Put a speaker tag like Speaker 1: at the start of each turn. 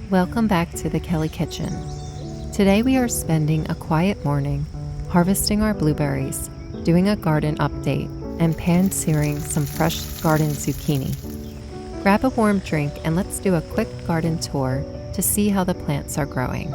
Speaker 1: Welcome back to the Kelly Kitchen. Today we are spending a quiet morning harvesting our blueberries, doing a garden update, and pan-searing some fresh garden zucchini. Grab a warm drink and let's do a quick garden tour to see how the plants are growing.